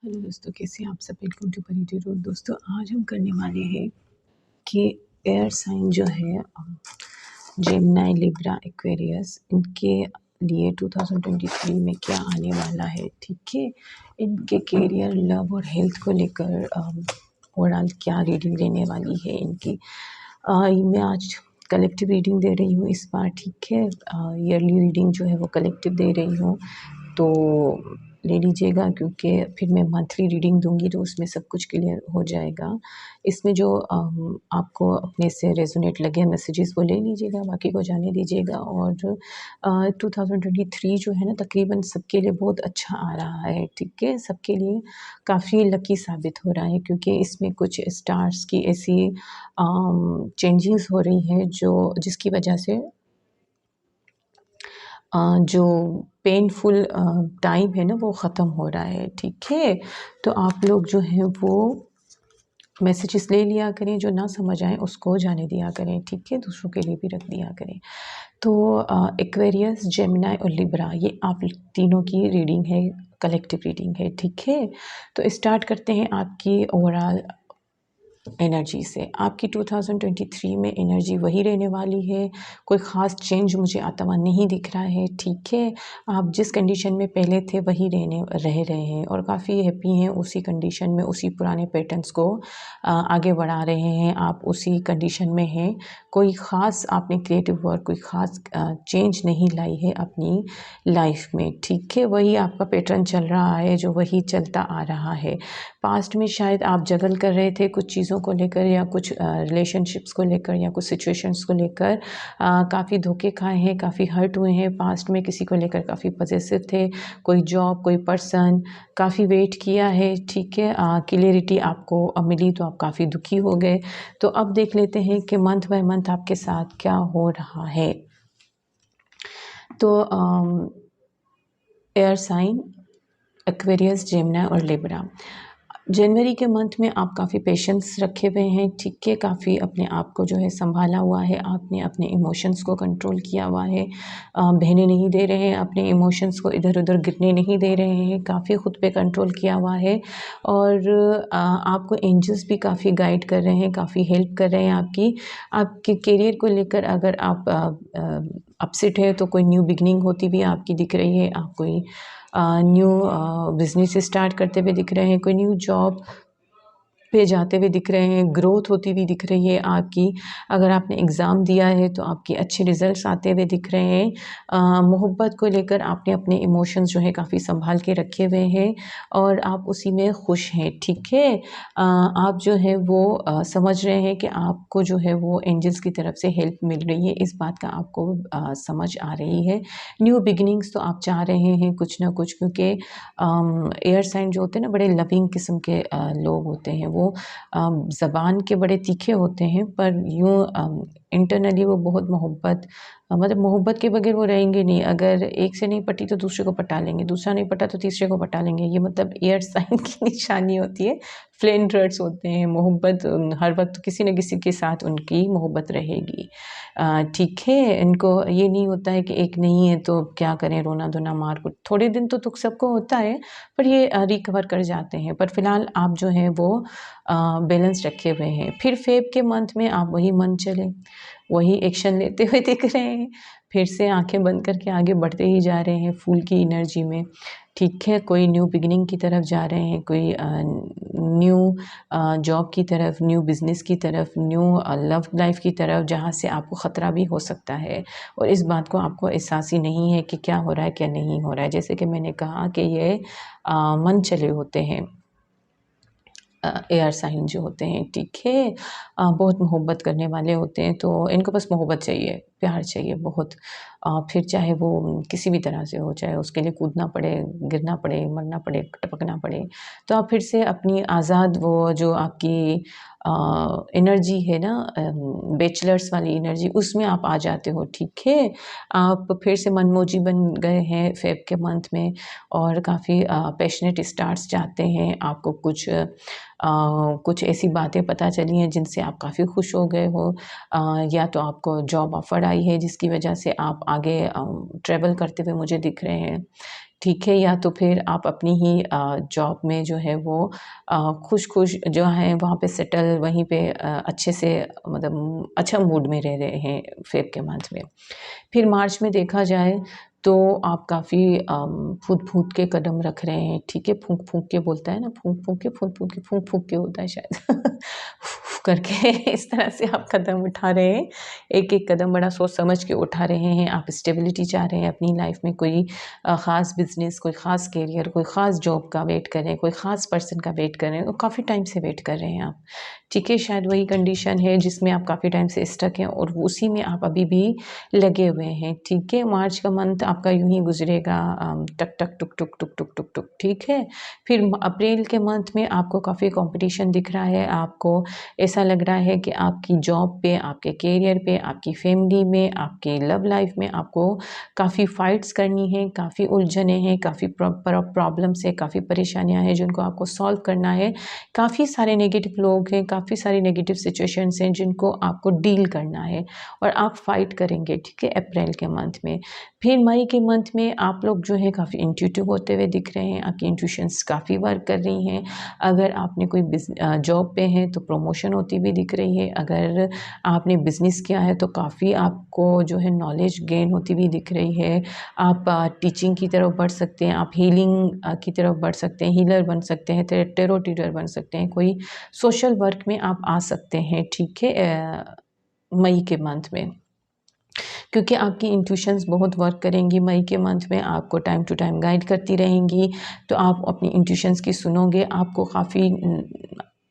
Hello दोस्तों, कैसे हैं आप सब। Welcome to Parity Road. दोस्तों, आज हम करने वाले हैं कि एयर साइन जो है जेमिनी, लिब्रा, एक्वेरियस, इनके लिए 2023 में क्या आने वाला है। ठीक है, इनके करियर, लव और हेल्थ को लेकर ओवरऑल क्या रीडिंग रहने वाली है इनकी। मैं आज कलेक्टिव रीडिंग दे रही हूँ इस बार। ठीक है, ईयरली रीडिंग जो है वो कलेक्टिव दे रही हूँ, तो ले लीजिएगा, क्योंकि फिर मैं मंथली रीडिंग दूंगी तो उसमें सब कुछ क्लियर हो जाएगा। इसमें जो आपको अपने से रेजोनेट लगे मैसेजेस वो ले लीजिएगा, बाकी को जाने दीजिएगा। और 2023 जो है ना, तकरीबन सबके लिए बहुत अच्छा आ रहा है। ठीक है, सबके लिए काफ़ी लकी साबित हो रहा है, क्योंकि इसमें कुछ स्टार्स की ऐसी चेंजिंग्स हो रही हैं जो जिसकी वजह से जो पेनफुल टाइम है ना वो ख़त्म हो रहा है। ठीक है, तो आप लोग जो हैं वो मैसेजेस ले लिया करें, जो ना समझ आए उसको जाने दिया करें। ठीक है, दूसरों के लिए भी रख दिया करें। तो एक्वेरियस, जेमिनी और लिब्रा, ये आप तीनों की रीडिंग है, कलेक्टिव रीडिंग है। ठीक है, तो स्टार्ट करते हैं आपकी ओवरऑल एनर्जी से। आपकी 2023 में एनर्जी वही रहने वाली है, कोई ख़ास चेंज मुझे आता हुआ नहीं दिख रहा है। ठीक है, आप जिस कंडीशन में पहले थे वही रह रहे हैं और काफ़ी हैप्पी हैं उसी कंडीशन में, उसी पुराने पैटर्न्स को आगे बढ़ा रहे हैं। आप उसी कंडीशन में हैं, कोई ख़ास आपने क्रिएटिव वर्क, कोई ख़ास चेंज नहीं लाई है अपनी लाइफ में। ठीक है, वही आपका पैटर्न चल रहा है, जो वही चलता आ रहा है। पास्ट में शायद आप जगल कर रहे थे कुछ चीज़ों को लेकर, या कुछ रिलेशनशिप्स को लेकर, या कुछ सिचुएशंस को लेकर काफ़ी धोखे खाए हैं, काफ़ी हर्ट हुए हैं। पास्ट में किसी को लेकर काफ़ी पॉसेसिव थे, कोई जॉब, कोई पर्सन, काफ़ी वेट किया है। ठीक है, क्लियरिटी आपको अब मिली तो आप काफ़ी दुखी हो गए। तो अब देख लेते हैं कि मंथ बाय मंथ आपके साथ क्या हो रहा है। तो एयर साइन, एक्वेरियस, जेमिनी और लिब्रा, जनवरी के मंथ में आप काफ़ी पेशेंस रखे हुए हैं। ठीक है, काफ़ी अपने आप को जो है संभाला हुआ है, आपने अपने इमोशंस को कंट्रोल किया हुआ है, बहने नहीं दे रहे हैं, अपने इमोशंस को इधर उधर गिरने नहीं दे रहे हैं, काफ़ी खुद पे कंट्रोल किया हुआ है। और आपको एंजल्स भी काफ़ी गाइड कर रहे हैं, काफ़ी हेल्प कर रहे हैं आपके करियर को लेकर। अगर आप अपसेट है तो कोई न्यू बिगनिंग होती भी आपकी दिख रही है, आप कोई न्यू बिज़नेस स्टार्ट करते हुए दिख रहे हैं, कोई न्यू जॉब पे जाते हुए दिख रहे हैं, ग्रोथ होती हुई दिख रही है आपकी। अगर आपने एग्ज़ाम दिया है तो आपके अच्छे रिज़ल्ट्स आते हुए दिख रहे हैं। मोहब्बत को लेकर आपने अपने इमोशंस जो है काफ़ी संभाल के रखे हुए हैं और आप उसी में खुश हैं। ठीक है, आप जो है वो समझ रहे हैं कि आपको जो है वो एंजल्स की तरफ से हेल्प मिल रही है, इस बात का आपको समझ आ रही है। न्यू बिगिनिंग्स तो आप चाह रहे हैं कुछ ना कुछ, क्योंकि एयर साइन जो होते हैं ना, बड़े लविंग किस्म के लोग होते हैं। वो ज़बान के बड़े तीखे होते हैं, पर यूँ इंटरनली वो बहुत मोहब्बत, मतलब मोहब्बत के बगैर वो रहेंगे नहीं। अगर एक से नहीं पटी तो दूसरे को पटा लेंगे, दूसरा नहीं पटा तो तीसरे को पटा लेंगे। ये मतलब एयर साइन की निशानी होती है। फ्लेंडर्स होते हैं, मोहब्बत हर वक्त किसी न किसी के साथ उनकी मोहब्बत रहेगी। ठीक है, इनको ये नहीं होता है कि एक नहीं है तो क्या करें, रोना धोना मार कुट। थोड़े दिन तो दुख सबको होता है, पर ये रिकवर कर जाते हैं। पर फिलहाल आप जो हैं वो बैलेंस रखे हुए हैं। फिर फेब के मंथ में आप वही मन चले, वही एक्शन लेते हुए दिख रहे हैं, फिर से आंखें बंद करके आगे बढ़ते ही जा रहे हैं फूल की एनर्जी में। ठीक है, कोई न्यू बिगिनिंग की तरफ जा रहे हैं, कोई न्यू जॉब की तरफ, न्यू बिज़नेस की तरफ, न्यू लव लाइफ की तरफ, जहाँ से आपको ख़तरा भी हो सकता है और इस बात को आपको एहसास ही नहीं है कि क्या हो रहा है, क्या नहीं हो रहा है। जैसे कि मैंने कहा कि ये मन चले होते हैं, एयर साइन जो होते हैं। ठीक है, बहुत मोहब्बत करने वाले होते हैं, तो इनको बस मोहब्बत चाहिए, प्यार चाहिए बहुत। फिर चाहे वो किसी भी तरह से हो, चाहे उसके लिए कूदना पड़े, गिरना पड़े, मरना पड़े, टपकना पड़े। तो आप फिर से अपनी आज़ाद, वो जो आपकी एनर्जी है ना, बैचलर्स वाली एनर्जी, उसमें आप आ जाते हो। ठीक है, आप फिर से मनमौजी बन गए हैं फ़ेब के मंथ में और काफ़ी पैशनेट स्टार्ट्स चाहते हैं। आपको कुछ ऐसी बातें पता चली हैं जिनसे आप काफ़ी खुश हो गए हो, या तो आपको जॉब ऑफ़र आई है जिसकी वजह से आप आगे ट्रैवल करते हुए मुझे दिख रहे हैं। ठीक है, या तो फिर आप अपनी ही जॉब में जो है वो खुश-खुश जो है वहाँ पे सेटल वहीं पे अच्छे से मतलब अच्छा मूड में रह रहे हैं फ़ेब के मंथ में। फिर मार्च में देखा जाए तो आप काफ़ी फूँक-फूँक के कदम रख रहे हैं, ठीक है? फूँक-फूँक के बोलता है ना, फूँक-फूँक के, फूँक-फूँक के, फूँक-फूँक के होता है शायद। करके इस तरह से आप कदम उठा रहे हैं, एक-एक कदम बड़ा सोच समझ के उठा रहे हैं, आप स्टेबिलिटी चाह रहे हैं अपनी लाइफ़ में, कोई ख़ास बिज़नेस, कोई ख़ास करियर, कोई ख़ास जॉब का वेट कर रहे हैं, कोई ख़ास पर्सन का वेट कर रहे हैं और काफ़ी टाइम से वेट कर रहे हैं आप। ठीक है, शायद वही कंडीशन है जिसमें आप काफ़ी टाइम से स्टक हैं और उसी में आप अभी भी लगे हुए हैं, ठीक है? मार्च का मंथ आपका यूँ ही गुज़रेगा टक, टक, टुक, टुक, टुक, टुक, टुक, टुक, ठीक है? फिर अप्रैल के मंथ में आपको काफ़ी कॉम्पिटिशन दिख रहा है, आपको ऐसा लग रहा है कि आपकी जॉब पे, आपके करियर पे, आपकी फैमिली में, आपके लव लाइफ़ में आपको काफ़ी फाइट्स करनी है, काफ़ी उलझनें हैं, काफ़ी प्रॉब्लम्स हैं, काफ़ी परेशानियाँ हैं जिनको आपको सॉल्व करना है। काफ़ी सारे नेगेटिव लोग हैं, काफ़ी सारी नेगेटिव सिचुएशंस हैं जिनको आपको डील करना है और आप फाइट करेंगे, ठीक है? अप्रैल के मंथ में। फिर मई के मंथ में आप लोग जो है काफ़ी इंट्यूटिव होते हुए दिख रहे हैं, आपकी इंट्यूशंस काफ़ी वर्क कर रही हैं। अगर आपने कोई जॉब पे हैं तो प्रमोशन होती हुई दिख रही है, अगर आपने बिज़नेस किया है तो काफ़ी आपको जो है नॉलेज गेन होती हुई दिख रही है। आप टीचिंग की तरफ बढ़ सकते हैं, आप हीलिंग की तरफ बढ़ सकते हैं, हीलर बन सकते हैं, टैरो रीडर बन सकते हैं, कोई सोशल वर्क में आप आ सकते हैं, ठीक है? मई के मंथ में। क्योंकि आपकी इंट्यूशंस बहुत वर्क करेंगी मई के मंथ में, आपको टाइम टू टाइम गाइड करती रहेंगी, तो आप अपनी इंट्यूशंस की सुनोगे, आपको काफ़ी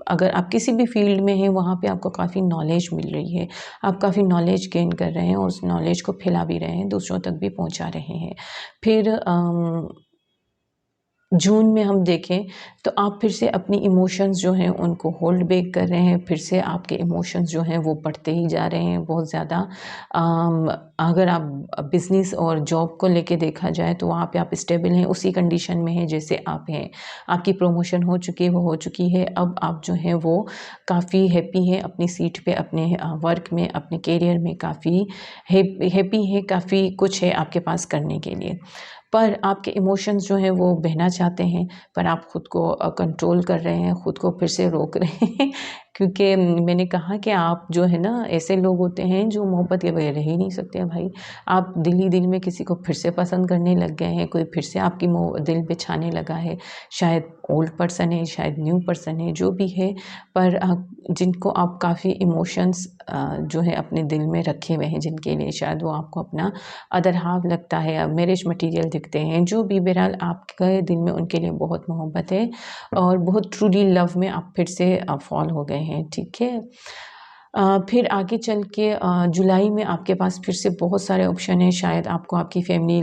अगर आप किसी भी फ़ील्ड में हैं, वहाँ पे आपको काफ़ी नॉलेज मिल रही है। आप काफ़ी नॉलेज गेन कर रहे हैं और उस नॉलेज को फैला भी रहे हैं, दूसरों तक भी पहुँचा रहे हैं। फिर जून में हम देखें तो आप फिर से अपनी इमोशंस जो हैं उनको होल्ड बैक कर रहे हैं, फिर से आपके इमोशंस जो हैं वो बढ़ते ही जा रहे हैं बहुत ज़्यादा। अगर आप बिज़नेस और जॉब को लेके देखा जाए तो वहाँ पे आप स्टेबल हैं, उसी कंडीशन में हैं जैसे आप हैं। आपकी प्रमोशन हो चुकी है, वो हो चुकी है, अब आप जो हैं वो काफ़ी हैप्पी हैं अपनी सीट पे, अपने वर्क में, अपने करियर में काफ़ी हैप्पी हैं, काफ़ी कुछ है आपके पास करने के लिए। पर आपके इमोशंस जो हैं वो बहना चाहते हैं, पर आप खुद को कंट्रोल कर रहे हैं, खुद को फिर से रोक रहे हैं क्योंकि मैंने कहा कि आप जो है ना ऐसे लोग होते हैं जो मोहब्बत के बगैर रह ही नहीं सकते हैं भाई। आप दिल ही दिल में किसी को फिर से पसंद करने लग गए हैं, कोई फिर से आपकी दिल पे छाने लगा है। शायद ओल्ड पर्सन है, शायद न्यू पर्सन है, जो भी है, पर जिनको आप काफ़ी इमोशंस जो है अपने दिल में रखे हुए हैं, जिनके लिए शायद वो आपको अपना अदर हाफ़ लगता है या मैरिज मटीरियल दिखते हैं, जो भी बहरहाल आपके दिल में उनके लिए बहुत मोहब्बत है और बहुत ट्रूली लव में आप फिर से फ़ॉल हो गए हैं, ठीक है? फिर आगे चल के जुलाई में आपके पास फिर से बहुत सारे ऑप्शन हैं, शायद आपको आपकी फैमिली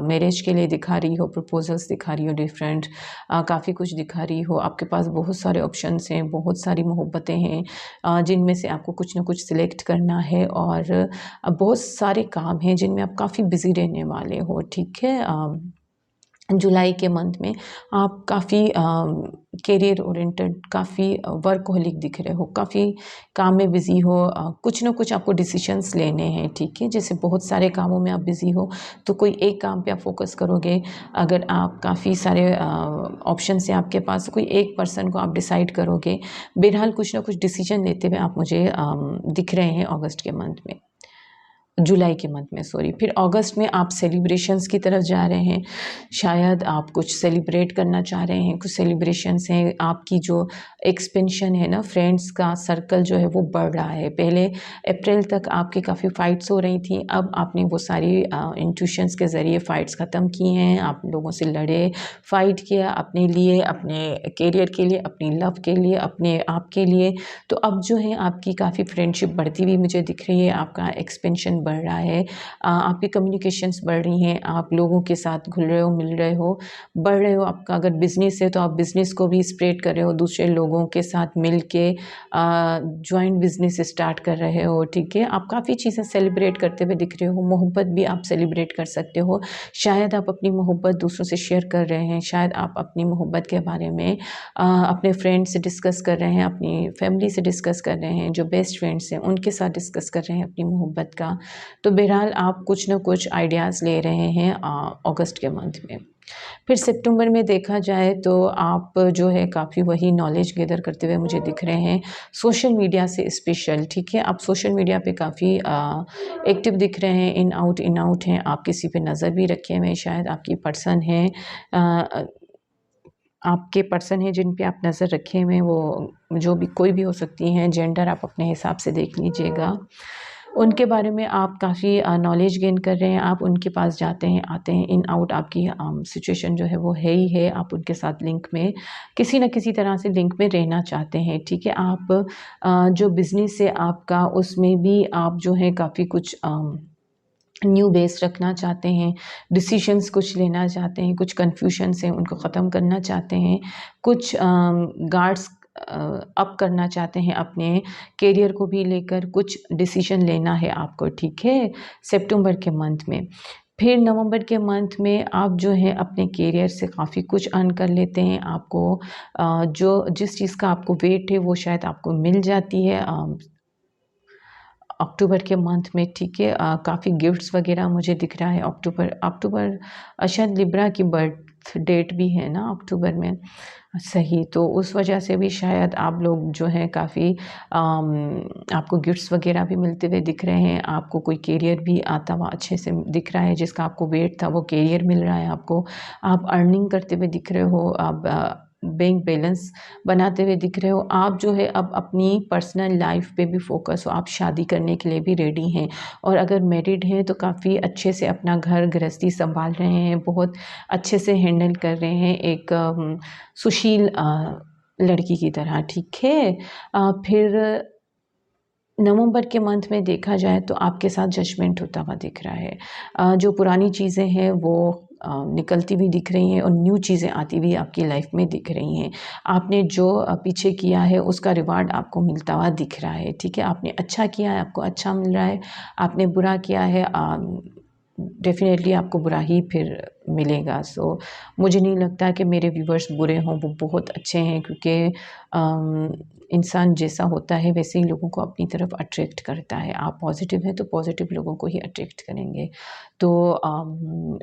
मैरिज के लिए दिखा रही हो, प्रपोज़ल्स दिखा रही हो डिफरेंट, काफ़ी कुछ दिखा रही हो, आपके पास बहुत सारे ऑप्शंस हैं, बहुत सारी मोहब्बतें हैं, जिनमें से आपको कुछ ना कुछ सिलेक्ट करना है और बहुत सारे काम हैं जिनमें आप काफ़ी बिज़ी रहने वाले हो, ठीक है? जुलाई के मंथ में आप काफ़ी करियर ओरिएंटेड, काफ़ी वर्कहॉलिक दिख रहे हो, काफ़ी काम में बिज़ी हो, कुछ ना कुछ आपको डिसीजंस लेने हैं, ठीक है? जैसे बहुत सारे कामों में आप बिज़ी हो, तो कोई एक काम पे आप फ़ोकस करोगे। अगर आप काफ़ी सारे ऑप्शंस हैं आपके पास, कोई एक पर्सन को आप डिसाइड करोगे। बहरहाल कुछ ना कुछ डिसीजन लेते हुए आप मुझे दिख रहे हैं अगस्त के मंथ में। जुलाई के मंथ में सॉरी। फिर अगस्त में आप सेलिब्रेशंस की तरफ जा रहे हैं। शायद आप कुछ सेलिब्रेट करना चाह रहे हैं, कुछ सेलिब्रेशंस हैं। आपकी जो एक्सपेंशन है ना, फ्रेंड्स का सर्कल जो है वो बढ़ रहा है। पहले अप्रैल तक आपकी काफ़ी फ़ाइट्स हो रही थी, अब आपने वो सारी इंट्यूशंस के ज़रिए फ़ाइट्स ख़त्म की हैं। आप लोगों से लड़े, फ़ाइट किया अपने लिए, अपने करियर के लिए, अपनी लव के लिए, अपने आप के लिए। तो अब जो है आपकी काफ़ी फ्रेंडशिप बढ़ती हुई मुझे दिख रही है, आपका एक्सपेंशन बढ़ रहा है, आपकी कम्युनिकेशंस बढ़ रही हैं, आप लोगों के साथ घुल रहे हो, मिल रहे हो, बढ़ रहे हो। आपका अगर बिज़नेस है तो आप बिज़नेस को भी स्प्रेड कर रहे हो, दूसरे लोगों के साथ मिल के जॉइंट बिज़नेस स्टार्ट कर रहे हो, ठीक है? आप काफ़ी चीज़ें सेलिब्रेट करते हुए दिख रहे हो, मोहब्बत भी आप सेलिब्रेट कर सकते हो। शायद आप अपनी मोहब्बत दूसरों से शेयर कर रहे हैं, शायद आप अपनी मोहब्बत के बारे में अपने फ्रेंड से डिस्कस कर रहे हैं, अपनी फैमिली से डिस्कस कर रहे हैं, जो बेस्ट फ्रेंड्स हैं उनके साथ डिस्कस कर रहे हैं अपनी मोहब्बत का। तो बहरहाल आप कुछ ना कुछ आइडियाज़ ले रहे हैं अगस्त के मंथ में। फिर सितंबर में देखा जाए तो आप जो है काफ़ी वही नॉलेज गैदर करते हुए मुझे दिख रहे हैं, सोशल मीडिया से स्पेशल, ठीक है? आप सोशल मीडिया पे काफ़ी एक्टिव दिख रहे हैं, इन आउट हैं, आप किसी पे नज़र भी रखे हुए हैं, शायद आपकी पर्सन है आपके पर्सन हैं जिन पे आप नज़र रखे हुए हैं, वो जो भी कोई भी हो सकती हैं, जेंडर आप अपने हिसाब से देख लीजिएगा। उनके बारे में आप काफ़ी नॉलेज गेन कर रहे हैं, आप उनके पास जाते हैं, आते हैं, इन आउट आपकी सिचुएशन जो है वो है ही है, आप उनके साथ लिंक में किसी न किसी तरह से लिंक में रहना चाहते हैं, ठीक है? आप जो बिज़नेस है आपका उसमें भी आप जो है काफ़ी कुछ न्यू बेस रखना चाहते हैं, डिसीजंस कुछ लेना चाहते हैं, कुछ कन्फ्यूजन्स हैं उनको ख़त्म करना चाहते हैं, कुछ गार्ड्स अप करना चाहते हैं अपने करियर को भी लेकर, कुछ डिसीजन लेना है आपको, ठीक है? सितंबर के मंथ में। फिर नवंबर के मंथ में आप जो है अपने करियर से काफ़ी कुछ अर्न कर लेते हैं, आपको जो जिस चीज़ का आपको वेट है वो शायद आपको मिल जाती है अक्टूबर के मंथ में, ठीक है? काफ़ी गिफ्ट्स वगैरह मुझे दिख रहा है अक्टूबर अक्टूबर शायद लिब्रा की बर्थ डेट भी है ना अक्टूबर में, सही, तो उस वजह से भी शायद आप लोग जो हैं काफ़ी आपको गिफ्ट्स वगैरह भी मिलते हुए दिख रहे हैं, आपको कोई करियर भी आता हुआ अच्छे से दिख रहा है, जिसका आपको वेट था वो करियर मिल रहा है आपको, आप अर्निंग करते हुए दिख रहे हो, आप बैंक बैलेंस बनाते हुए दिख रहे हो, आप जो है अब अपनी पर्सनल लाइफ पे भी फोकस हो, आप शादी करने के लिए भी रेडी हैं और अगर मैरिड हैं तो काफ़ी अच्छे से अपना घर गृहस्थी संभाल रहे हैं, बहुत अच्छे से हैंडल कर रहे हैं एक सुशील लड़की की तरह, ठीक है? फिर नवंबर के मंथ में देखा जाए तो आपके साथ जजमेंट होता हुआ दिख रहा है, जो पुरानी चीज़ें हैं वो निकलती हुई दिख रही हैं और न्यू चीज़ें आती हुई आपकी लाइफ में दिख रही हैं, आपने जो पीछे किया है उसका रिवार्ड आपको मिलता हुआ दिख रहा है, ठीक है? आपने अच्छा किया है, आपको अच्छा मिल रहा है, आपने बुरा किया है डेफ़िनेटली आपको बुरा ही फिर मिलेगा। सो मुझे नहीं लगता कि मेरे व्यूअर्स बुरे हों, वो बहुत अच्छे हैं क्योंकि इंसान जैसा होता है वैसे ही लोगों को अपनी तरफ अट्रैक्ट करता है। आप पॉज़िटिव हैं तो पॉज़िटिव लोगों को ही अट्रैक्ट करेंगे। तो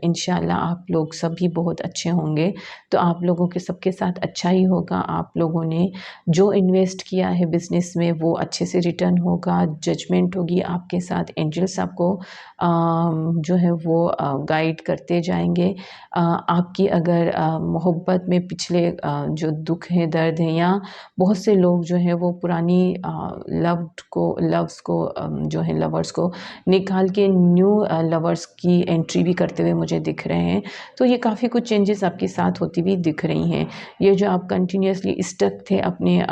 इंशाअल्लाह आप लोग सभी बहुत अच्छे होंगे, तो आप लोगों के सबके साथ अच्छा ही होगा। आप लोगों ने जो इन्वेस्ट किया है बिज़नेस में वो अच्छे से रिटर्न होगा, जजमेंट होगी आपके साथ, एंजल्स आपको जो है वो गाइड करते जाएँगे। आपकी अगर मोहब्बत में पिछले जो दुःख हैं, दर्द हैं या बहुत से लोग जो हैं वो पुरानी लव्स को जो है लवर्स को निकाल के न्यू लवर्स की एंट्री भी करते हुए मुझे दिख रहे हैं। तो ये काफ़ी कुछ चेंजेस आपके साथ होती हुई दिख रही हैं। ये जो आप कंटिन्यूअसली स्टक थे अपने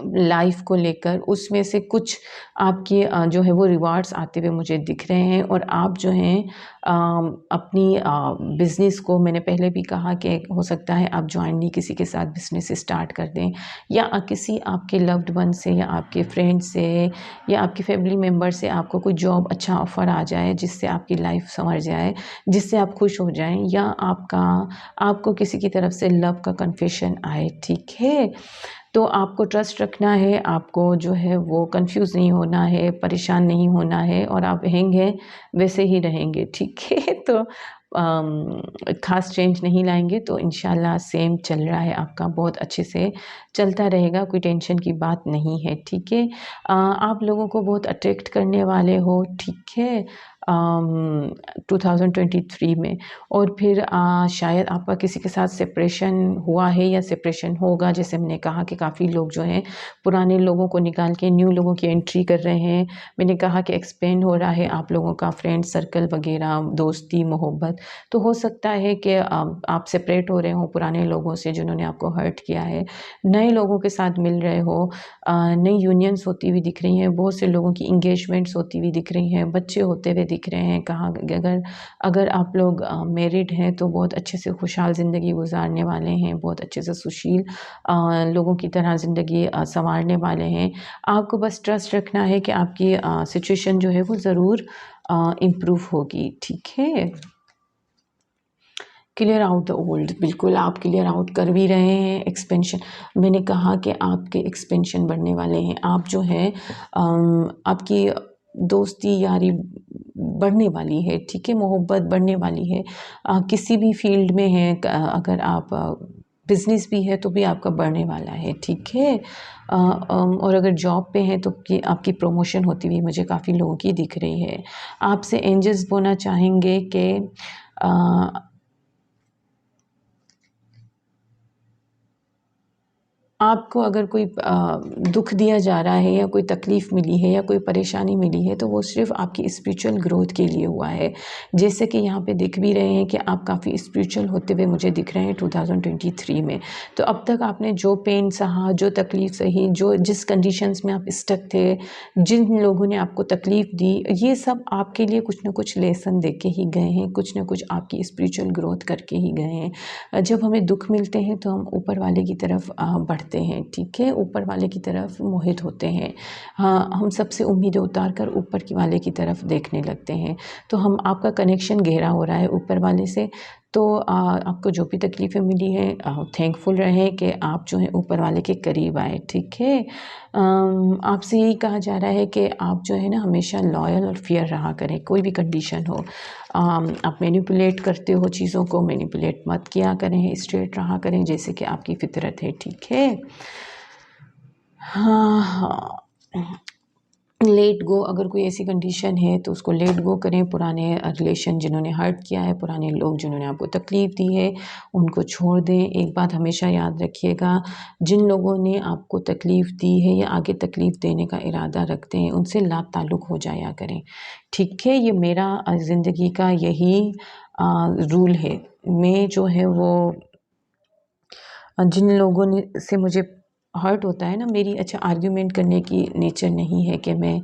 लाइफ को लेकर उसमें से कुछ आपके जो है वो रिवार्ड्स आते हुए मुझे दिख रहे हैं और आप जो हैं अपनी बिज़नेस को मैंने पहले भी कहा कि हो सकता है आप जॉइनली किसी के साथ बिज़नेस स्टार्ट कर दें या किसी आपके लव्ड वन से या आपके फ्रेंड से या आपकी फैमिली मेम्बर से आपको कोई जॉब अच्छा ऑफ़र आ जाए जिससे आपकी लाइफ संवर जाए, जिससे आप खुश हो जाएँ या आपको किसी की तरफ से लव का कन्फेशन आए, ठीक है? तो आपको ट्रस्ट रखना है, आपको जो है वो कन्फ्यूज़ नहीं होना है, परेशान नहीं होना है और आप रहेंगे वैसे ही रहेंगे, ठीक है? तो ख़ास चेंज नहीं लाएँगे तो इंशाअल्लाह सेम चल रहा है आपका, बहुत अच्छे से चलता रहेगा, कोई टेंशन की बात नहीं है, ठीक है? आप लोगों को बहुत अट्रैक्ट करने वाले हो, ठीक है? 2023 में और फिर शायद आपका किसी के साथ सेपरेशन हुआ है या सेपरेशन होगा, जैसे मैंने कहा कि काफ़ी लोग जो हैं पुराने लोगों को निकाल के न्यू लोगों की एंट्री कर रहे हैं। मैंने कहा कि एक्सपेंड हो रहा है आप लोगों का फ्रेंड सर्कल वगैरह, दोस्ती, मोहब्बत। तो हो सकता है कि आप सेपरेट हो रहे हो पुराने लोगों से जिन्होंने आपको हर्ट किया है, नए लोगों के साथ मिल रहे हो, नई यूनियंस होती हुई दिख रही हैं, बहुत से लोगों की एंगेजमेंट्स होती हुई दिख रही हैं, बच्चे होते हुए दिख रहे हैं। कहा अगर आप लोग मैरिड हैं तो बहुत अच्छे से खुशहाल ज़िंदगी गुजारने वाले हैं, बहुत अच्छे से सुशील लोगों की तरह ज़िंदगी संवारने वाले हैं। आपको बस ट्रस्ट रखना है कि आपकी सिचुएशन जो है वो ज़रूर इम्प्रूव होगी, ठीक है? क्लियर आउट द ओल्ड, बिल्कुल आप क्लियर आउट कर भी रहे हैं। एक्सपेंशन, मैंने कहा कि आपके एक्सपेंशन बढ़ने वाले हैं। आप जो है आपकी दोस्ती यारी बढ़ने वाली है, ठीक है, मोहब्बत बढ़ने वाली है। किसी भी फील्ड में है, अगर आप बिज़नेस भी है तो भी आपका बढ़ने वाला है, ठीक है। और अगर जॉब पे हैं तो कि आपकी प्रमोशन होती हुई मुझे काफ़ी लोगों की दिख रही है। आपसे एंजल्स बोलना चाहेंगे कि आपको अगर कोई दुःख दिया जा रहा है या कोई तकलीफ़ मिली है या कोई परेशानी मिली है तो वो सिर्फ़ आपकी स्पिरिचुअल ग्रोथ के लिए हुआ है। जैसे कि यहाँ पे दिख भी रहे हैं कि आप काफ़ी स्पिरिचुअल होते हुए मुझे दिख रहे हैं 2023 में। तो अब तक आपने जो पेन सहा, जो तकलीफ़ सही, जो जिस कंडीशंस में आप स्टक थे, जिन लोगों ने आपको तकलीफ़ दी, ये सब आपके लिए कुछ न कुछ लेसन दे के ही गए हैं, कुछ न कुछ आपकी स्पिरिचुअल ग्रोथ करके ही गए हैं। जब हमें दुःख मिलते हैं तो हम ऊपर वाले की तरफ बढ़ते हैं, ठीक है, ऊपर वाले की तरफ मोहित होते हैं। हाँ, हम सबसे उम्मीदें उतार कर ऊपर की वाले की तरफ देखने लगते हैं। तो हम आपका कनेक्शन गहरा हो रहा है ऊपर वाले से। तो आपको जो भी तकलीफ़ें मिली हैं, थैंकफुल रहें कि आप जो हैं ऊपर वाले के करीब आए, ठीक है। आपसे यही कहा जा रहा है कि आप जो है ना हमेशा लॉयल और फेयर रहा करें, कोई भी कंडीशन हो। आप मैनिपुलेट करते हो चीज़ों को, मैनिपुलेट मत किया करें, स्ट्रेट रहा करें जैसे कि आपकी फ़ितरत है, ठीक है। हाँ, हाँ। लेट गो, अगर कोई ऐसी कंडीशन है तो उसको लेट गो करें। पुराने रिलेशन जिन्होंने हर्ट किया है, पुराने लोग जिन्होंने आपको तकलीफ़ दी है, उनको छोड़ दें। एक बात हमेशा याद रखिएगा, जिन लोगों ने आपको तकलीफ़ दी है या आगे तकलीफ़ देने का इरादा रखते हैं, उनसे लाताल्लुक़ हो जाया करें, ठीक है। ये मेरा ज़िंदगी का यही रूल है। मैं जो है वो जिन लोगों ने से मुझे हर्ट होता है ना, मेरी अच्छा आर्ग्यूमेंट करने की नेचर नहीं है कि मैं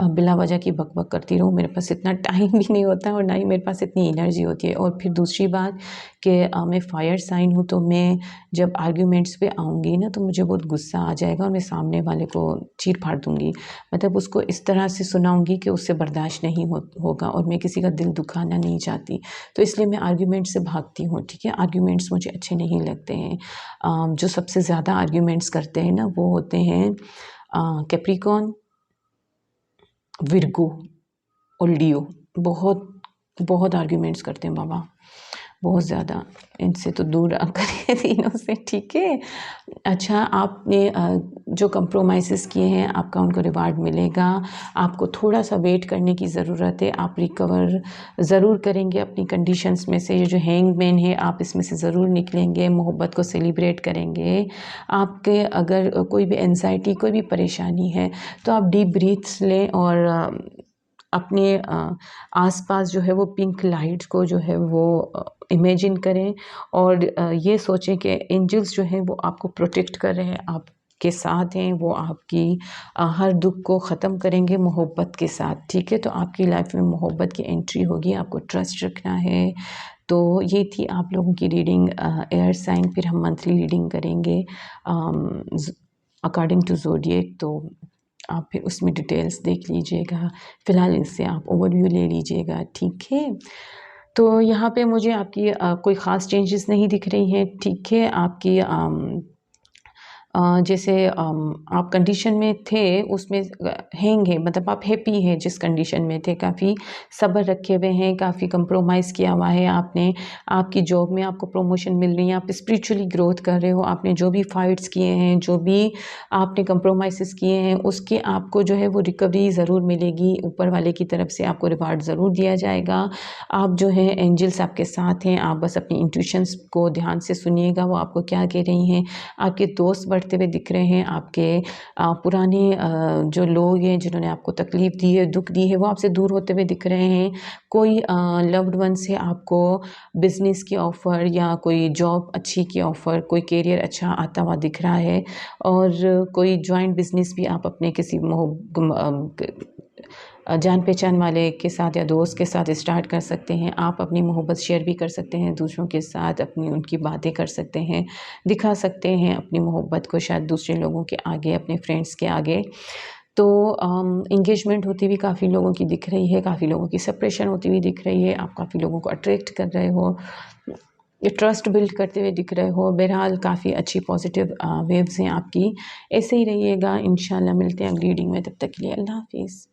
बिला वजह की बक-बक करती रहूँ। मेरे पास इतना टाइम भी नहीं होता और ना ही मेरे पास इतनी एनर्जी होती है। और फिर दूसरी बात कि मैं फायर साइन हूँ, तो मैं जब आर्ग्यूमेंट्स पे आऊँगी ना तो मुझे बहुत गुस्सा आ जाएगा और मैं सामने वाले को चीर-फाड़ दूँगी। मतलब उसको इस तरह से सुनाऊँगी कि उससे बर्दाश्त नहीं होगा और मैं किसी का दिल दुखाना नहीं चाहती। तो इसलिए मैं आर्ग्यूमेंट से भागती हूँ, ठीक है। आर्ग्यूमेंट्स मुझे अच्छे नहीं लगते हैं। जो सबसे ज़्यादा आर्ग्यूमेंट्स करते हैं ना वो होते हैं कैप्रिकॉर्न, विर्गो और लियो। बहुत बहुत आर्ग्यूमेंट्स करते हैं बाबा, बहुत ज़्यादा। इनसे तो दूर रहा करिए तीनों से, ठीक है। अच्छा, आपने जो कंप्रोमाइज़ेज़ किए हैं आपका उनको रिवार्ड मिलेगा। आपको थोड़ा-सा वेट करने की ज़रूरत है। आप रिकवर ज़रूर करेंगे अपनी कंडीशंस में से। ये जो हैंगमैन है, आप इसमें से ज़रूर निकलेंगे, मोहब्बत को सेलिब्रेट करेंगे। आपके अगर कोई भी एंग्ज़ायटी, कोई भी परेशानी है तो आप डीप ब्रीथ्स लें और अपने आस-पास जो है वो पिंक लाइट्स को जो है वो इमेजिन करें और ये सोचें कि एंजल्स जो हैं वो आपको प्रोटेक्ट कर रहे हैं, आपके साथ हैं, वो आपकी हर दुःख को ख़त्म करेंगे मोहब्बत के साथ, ठीक है। तो आपकी लाइफ में मोहब्बत की एंट्री होगी, आपको ट्रस्ट रखना है। तो ये थी आप लोगों की रीडिंग एयर साइन। फिर हम मंथली रीडिंग करेंगे अकॉर्डिंग टू ज़ोडिएक। तो आप फिर उसमें डिटेल्स देख लीजिएगा। फ़िलहाल इससे आप ओवरव्यू ले लीजिएगा, ठीक है। तो यहाँ पे मुझे आपकी कोई ख़ास चेंजेस नहीं दिख रही हैं, ठीक है। आपकी जैसे आप कंडीशन में थे उसमें हैंग है, मतलब आप हैप्पी हैं जिस कंडीशन में थे, काफ़ी सब्र रखे हुए हैं, काफ़ी कंप्रोमाइज़ किया हुआ है आपने। आपकी जॉब में आपको प्रमोशन मिल रही है, आप स्पिरिचुअली ग्रोथ कर रहे हो। आपने जो भी फाइट्स किए हैं, जो भी आपने कंप्रोमाइज़ेज़ किए हैं, उसके आपको जो है वो रिकवरी ज़रूर मिलेगी। ऊपर वाले की तरफ से आपको रिवार्ड ज़रूर दिया जाएगा। आप जो है एंजल्स आपके साथ हैं, आप बस अपनी इंट्यूशंस को ध्यान से सुनिएगा, वो आपको क्या कह रही हैं। आपके दोस्त बढ़ते हुए दिख रहे हैं, आपके पुराने जो लोग हैं जिन्होंने आपको तकलीफ़ दी है, दुःख दी है, वो आपसे दूर होते हुए दिख रहे हैं। कोई लव्ड वन से आपको बिज़नेस की ऑफ़र या कोई जॉब अच्छी की ऑफ़र, कोई करियर अच्छा आता हुआ दिख रहा है। और कोई जॉइंट बिज़नेस भी आप अपने किसी जान पहचान वाले के साथ या दोस्त के साथ स्टार्ट कर सकते हैं। आप अपनी मोहब्बत शेयर भी कर सकते हैं दूसरों के साथ, अपनी उनकी बातें कर सकते हैं, दिखा सकते हैं अपनी मोहब्बत को शायद दूसरे लोगों के आगे, अपने फ्रेंड्स के आगे। तो एंगेजमेंट होती हुई काफ़ी लोगों की दिख रही है, काफ़ी लोगों की सेपरेशन होती हुई दिख रही है। आप काफ़ी लोगों को अट्रैक्ट कर रहे हो, ये ट्रस्ट बिल्ड करते हुए दिख रहे हो। बहरहाल काफ़ी अच्छी पॉजिटिव वेव्स हैं आपकी। ऐसे ही रहिएगा, इंशाल्लाह मिलते हैं अगली रीडिंग में। तब तक के लिए अल्लाह हाफ़िज़।